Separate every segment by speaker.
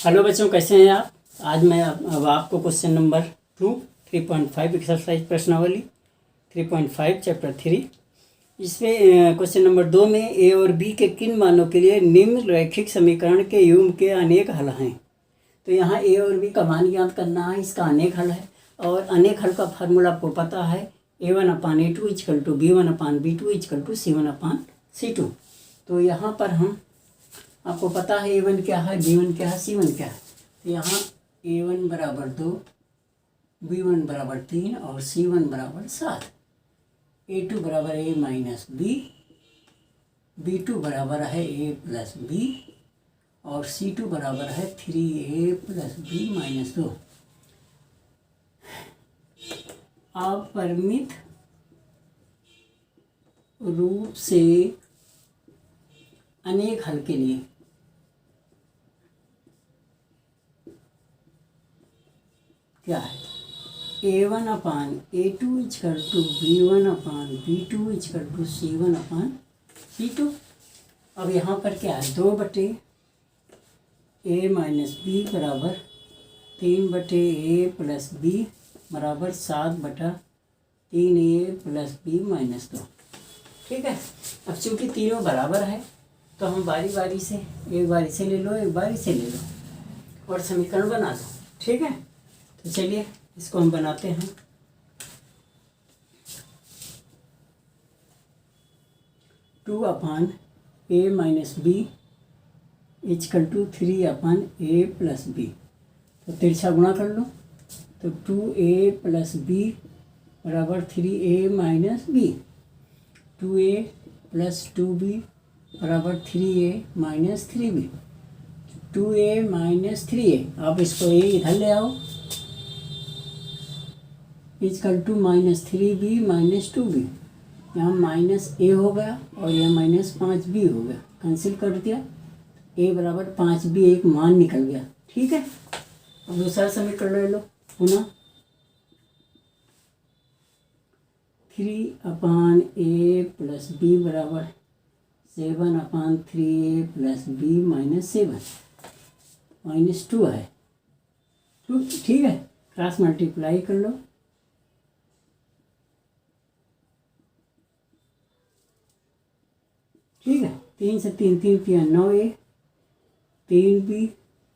Speaker 1: Hello बच्चों, कैसे हैं आप। आज मैं अब आपको क्वेश्चन नंबर 3.5 एक्सरसाइज प्रश्नावली 3.5 चैप्टर 3 इसमें क्वेश्चन नंबर 2 में ए और बी के किन मानों के लिए निम्न रैखिक समीकरण के युग्म के अनेक हल हैं। तो यहाँ ए और बी का मान ज्ञात करना है, इसका अनेक हल है और अनेक हल का फार्मूला आपको पता है A1/A2 = B1/B2 = C1/C2। तो यहाँ पर हम आपको पता है A1 क्या है, B1 क्या है, C1 क्या है। तो यहाँ A1 = 2, B1 = 3 और C1 = 7। A2 = A - B, B2 बराबर है A + B और C2 बराबर है 3A + B - 2। अपरिमित रूप से अनेक हल के लिए क्या है, A1/A2 = B1/B2 = C1/C2। अब यहाँ पर क्या है, 2/A - B बराबर 3/A + B बराबर 7/3A + B - 2। ठीक है। अब चूँकि तीनों बराबर है तो हम बारी बारी से, एक बारी से ले लो, एक बारी से ले लो और समीकरण बना दो। ठीक है। तो चलिए इसको हम बनाते हैं। (2/A - B) = 3/A + B। तो तिरछा गुणा कर लो। तो 2A + B बराबर 3A - B, 2A + 2B बराबर 3A - 3B, 2A - 3A। आप इसको A इधर ले आओ, = -3B - 2B। यहाँ -A हो गया और यहाँ -5B हो गया, कैंसिल कर दिया। A = 5B एक मान निकल गया। ठीक है। अब दूसरा समीकरण ले लो पुनः। 3/A + B बराबर 7/3A + B - 7 -2 है। ठीक है। क्रॉस मल्टीप्लाई कर लो। ठीक है। 3 से 3 3 - 9A, 3B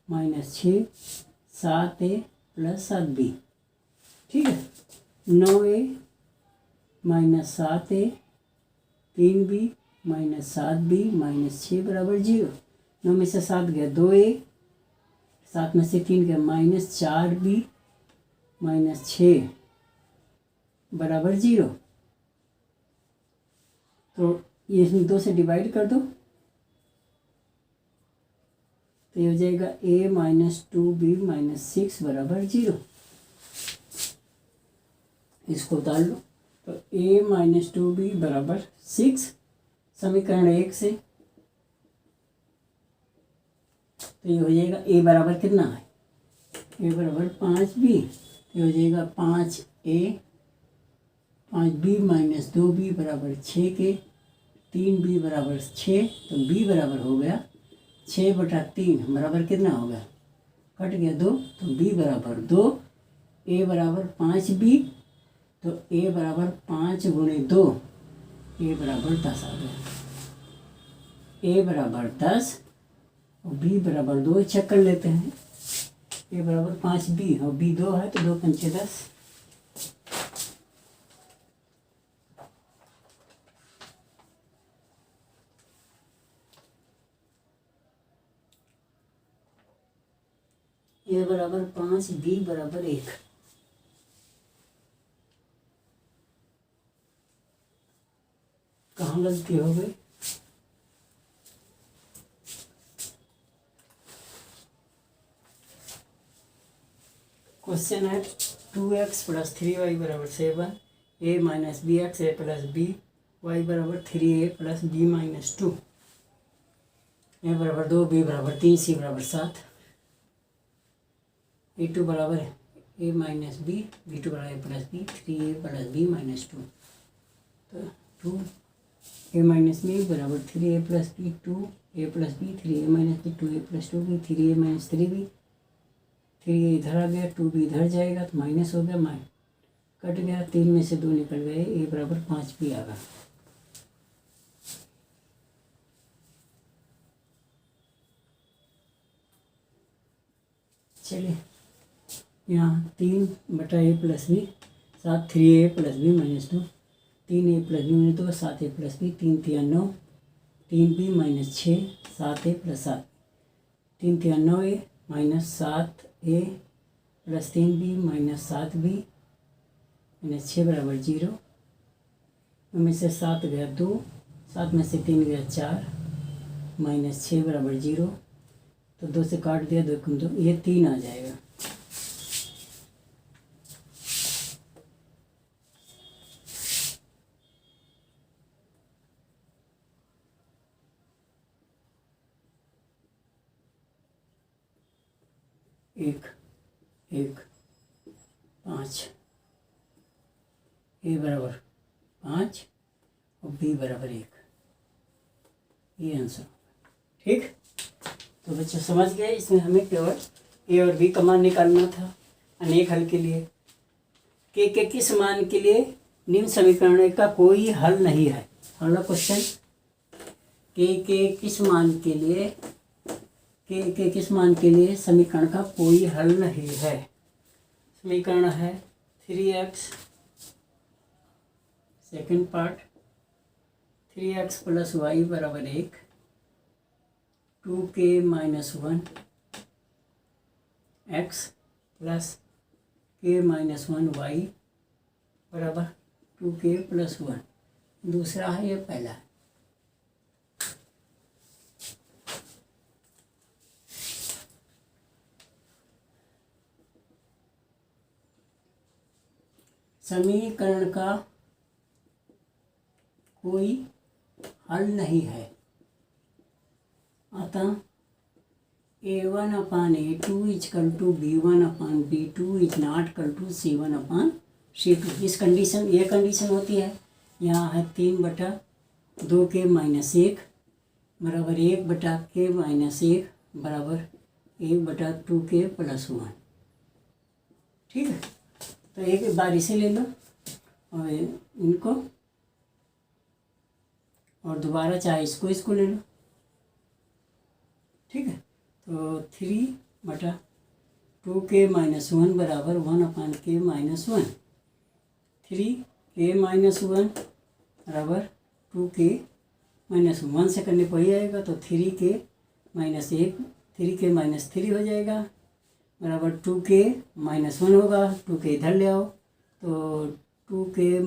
Speaker 1: - 6 7A + 7B। ठीक है। 9A - 7A, 3B - 7B - 6 बराबर 0। 9 में से 7 गया 2A, 7 में से 3 गया -4B - 6 बराबर 0। तो ये इसमें 2 से डिवाइड कर दो तो ये हो जाएगा A - 2B - 6 बराबर 0। इसको उतार लो। तो A - 2B बराबर 6 समीकरण 1 से। तो ये हो जाएगा A बराबर कितना है, A बराबर 5B। तो हो जाएगा 5A 5B - 2B बराबर 6 के, 3B बराबर 6। तो B बराबर हो गया 6/3 बराबर कितना हो गया, कट गया 2। तो B बराबर 2। A बराबर 5B। तो A बराबर 5 × 2, A बराबर 10 आ गया। A बराबर 10 और B बराबर 2 चेक कर लेते हैं। A बराबर 5B और B 2 है तो 2 × 5 = 10। A बराबर 5, B बराबर 1। कहाँ गलती हो गई, क्वेश्चन है 2x + 3y = 7, A - bx A + b, y = 3A + b - 2, A = 2, B = 3, C = 7। A2 बराबर A - B, B2 = A + B, 3A + B - 2। तो 2A - B बराबर 3A + B, 2A + B, 3A - B, 2A + 2B, 3A - 3B 3 इधर आ गया, 2 भी इधर जाएगा तो minus हो गया, कट गया, 3 में से 2 निकल गए, ए बराबर 5 भी आ गया। चलिए यहाँ 3/a+b 7, 3a + b - 2, 3a + b - 2, 7a + b, 3 3 9, 3b - 6, 7a + 7, 3 3 9a - 7a + 3b - 7b - 6 = 0। उनमें से 7 गया 2, 7 में से 3 गया 4, -6 = 0। तो 2 से काट दिया, 2 2, ये 3 आ जाएगा। एक 5, ए बराबर 5 और बी बराबर 1, ये आंसर। ठीक, तो बच्चों समझ गए, इसमें हमें केवल ए और बी का मान निकालना था अनेक हल के लिए। के किस मान के लिए निम्न समीकरण का कोई हल नहीं है। अगला क्वेश्चन, के किस मान के लिए के किस मान के लिए समीकरण का कोई हल नहीं है। समीकरण है 3x, second part 3x + y = 1, 2k - 1 x + k - 1 y = 2k + 1। दूसरा है, ये पहला है। समीकरण का कोई हल नहीं है, अतः a1/a2 = b1/b2 is not equal to c1/c2। इस कंडीशन, ये कंडीशन होती है, यहाँ है 3/2k - 1 बराबर 1/k - 1 बराबर 1/2k + 1। ठीक है, तो एक बार इसे ले लो और इनको, और दोबारा चाहे इसको ले लो। ठीक है, तो 3/2k - 1 बराबर 1/k - 1, 3k - 1 बराबर 2k - 1 से करने पर ही आएगा, तो 3k - 1 3k - 3 हो जाएगा बराबर 2k - 1 होगा। 2k इधर ले आओ, तो 2k -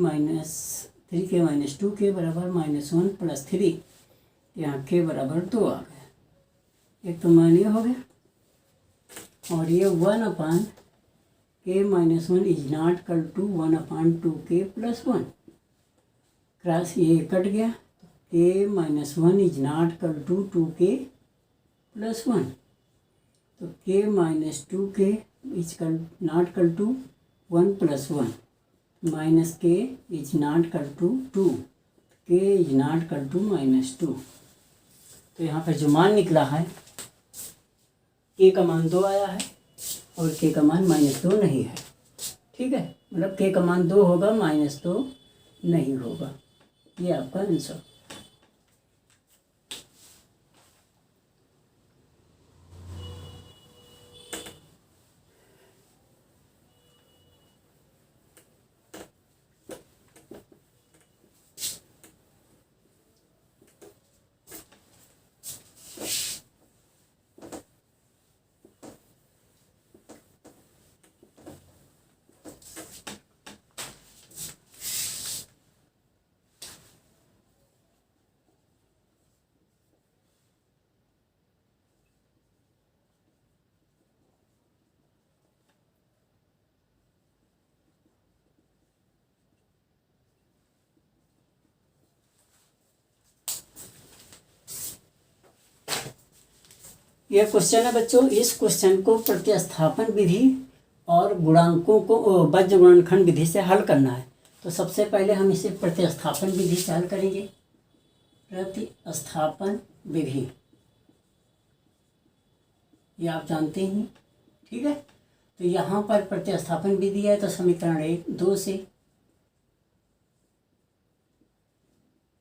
Speaker 1: 3k - 2k बराबर -1 + 3, यहाँ k बराबर 2 आ गया। एक तो मान ये हो गया, और ये 1/k - 1 is not equal to 1/2k + 1। Cross ये कट गया, k - 1 is not equal to 2k + 1, तो k - 2k is not equal to 1 + 1, -k is not equal to 2, k is not equal to -2। तो यहाँ पर जो मान निकला है, k का मान 2 आया है और k का मान -2 नहीं है। ठीक है, मतलब k का मान 2 होगा, -2 नहीं होगा। ये आपका आंसर। यह क्वेश्चन है बच्चों, इस क्वेश्चन को प्रतिस्थापन विधि और गुणांकों को बीज गुणनखंड विधि से हल करना है। तो सबसे पहले हम इसे प्रतिस्थापन विधि से हल करेंगे। प्रतिस्थापन विधि ये आप जानते ही, ठीक है। तो यहाँ पर प्रतिस्थापन भी दिया है, तो समीकरण 2 से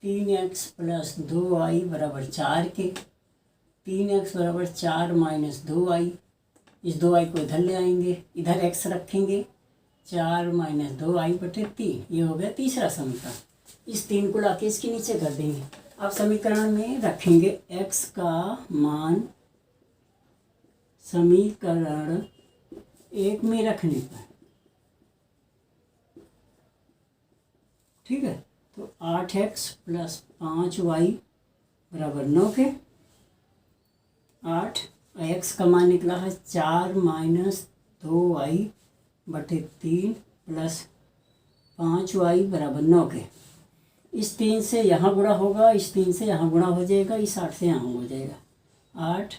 Speaker 1: 3x + 2y बराबर 4 के 3x बराबर 4 - 2y, इस 2y को इधर ले आएंगे, इधर x रखेंगे, 4 - 2y बटे 3, ये हो गया तीसरा समीकरण। इस 3 को लाके इसके नीचे कर देंगे। अब समीकरण में रखेंगे x का मान समीकरण 1 में रखने पर, ठीक है। तो 8x + 5y बराबर 9 के 8, x का मान निकला है 4 - 2y बटे 3 + 5y बराबर 9 के। इस 3 से यहाँ गुणा होगा, इस 3 से यहाँ गुणा हो जाएगा, इस 8 से यहाँ हो जाएगा। 8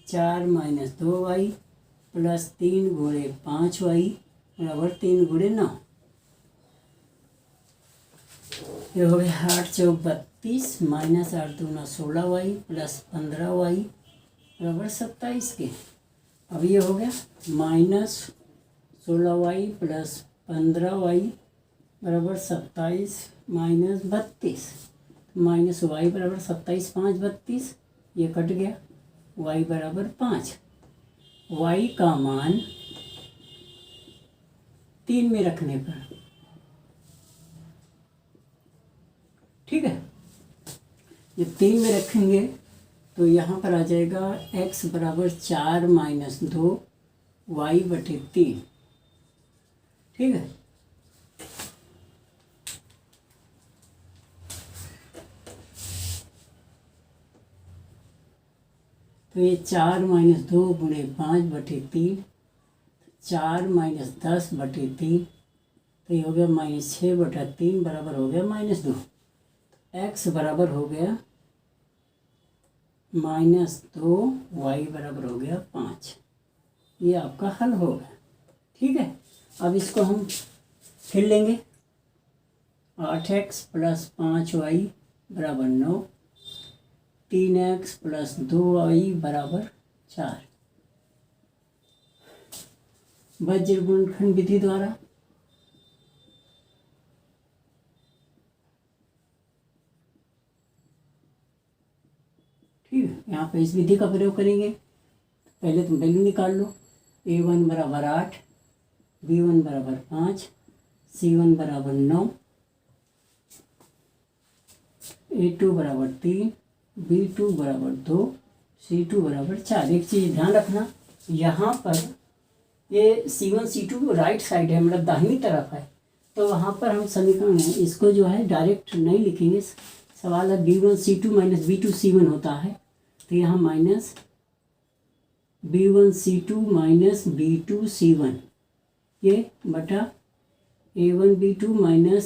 Speaker 1: 4 - 2y + 3 × 5y बराबर 3 × 9, ये हो गया 8 × 4 = 32 - 8 × 2 = 16y + 15y बराबर 27 के। अब ये हो गया -16y + 15y बराबर 27 - 32, -y बराबर 27 5 32, ये कट गया, y बराबर 5। y का मान 3 में रखने पर, ठीक है। जब 3 में रखेंगे तो यहाँ पर आ जाएगा x बराबर 4 - 2 y बटे 3, ठीक है। तो ये 4 - 2 × 5 बटे 3, 4 - 10 बटे 3, तो ये हो गया -6 बटा 3 बराबर हो गया -2। x बराबर हो गया -2, y बराबर हो गया 5। ये आपका हल होगा, ठीक है। अब इसको हम फिर लेंगे, 8x + 5y बराबर 9, 3x + 2y बराबर 4, वज्र गुणनखंड विधि द्वारा ठीक है। यहाँ पे इस विधि का प्रयोग करेंगे। पहले तुम वैल्यू निकाल लो, a1 बराबर 8, b1 बराबर 5, c1 बराबर 9, a2 बराबर 3, b2 बराबर 2, c2 बराबर 4। एक चीज़ ध्यान रखना, यहाँ पर ये c1 c2 राइट साइड है, मतलब दाहिनी तरफ है, तो वहाँ पर हम समीकरण है इसको जो है डायरेक्ट नहीं लिखेंगे। सवाल है b1 c2 - b2 c1 होता है, तो यहाँ -b1 c2 - b2 c1, ये बटा a1 b2 -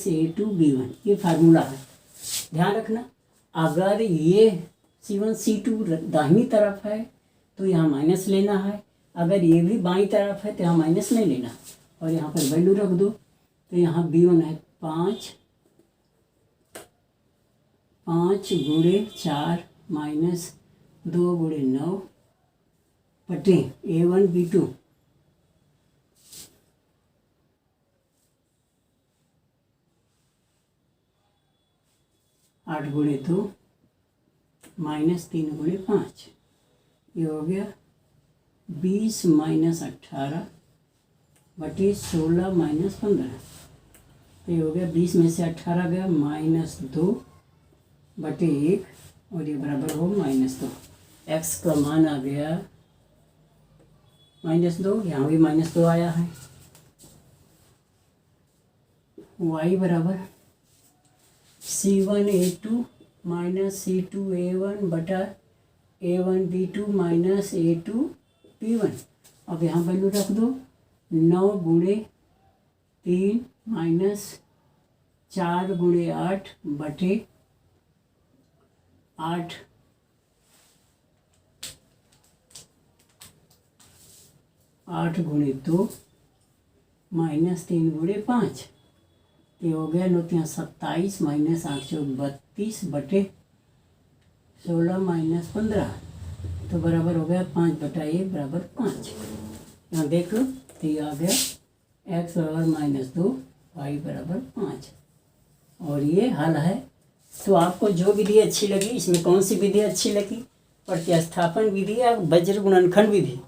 Speaker 1: a2 b1, ये फार्मूला है। ध्यान रखना, अगर ये c1 c2 दाहिनी तरफ है तो यहाँ माइनस लेना है, अगर ये भी बाईं तरफ है तो यहाँ माइनस नहीं लेना, और यहाँ पर वैल्यू रख दो। तो यहाँ b1 है 5 × 4 - 2 × 9 बटे a1 b2, 8 × 2 - 3 × 5, ये हो गया 20 - 18 बटे 16 - 15, तो ये हो गया 20 में से 18 गया -2 बटे 1, और ये बराबर हो -2। x का मान आ गया -2, यहाँ भी -2 आया है। y बराबर c1 a2 - c2 a1 बटा a1 b2 - a2 b1। अब यहाँ वैल्यू रख दो, 9 × 3 - 4 × 8 बटे 8, 8 × 2 - 3 × 5, ये हो गया 9 × 27 - 8 × 32 बटे 16 - 15, तो बराबर हो गया 5 बटा 1 बराबर 5। यहाँ देख लो, तो ये आ गया x बराबर -2 y बराबर 5। और ये हल है। तो आपको जो विधि अच्छी लगी, इसमें कौन सी विधि अच्छी लगी, प्रतिस्थापन विधि या वज्र गुणनखंड विधि?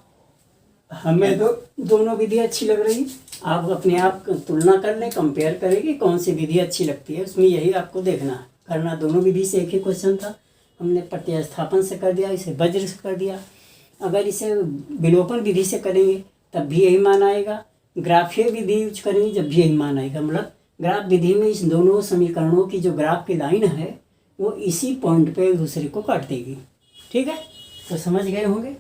Speaker 1: हमें तो दोनों विधि अच्छी लग रही। आप अपने आप तुलना कर लें, कंपेयर करें कि कौन सी विधि अच्छी लगती है। उसमें यही आपको देखना है, करना दोनों विधि से एक ही क्वेश्चन था। हमने प्रतिस्थापन से कर दिया, इसे वज्र से कर दिया। अगर इसे विलोपन विधि से करेंगे तब भी यही मान आएगा। ग्राफीय विधि यूज करेंगे जब भी यही मान आएगा। मतलब ग्राफ विधि में इस दोनों समीकरणों की जो ग्राफ की लाइन है वो इसी पॉइंट पे एक दूसरे को काट देगी। ठीक है, तो समझ गए होंगे।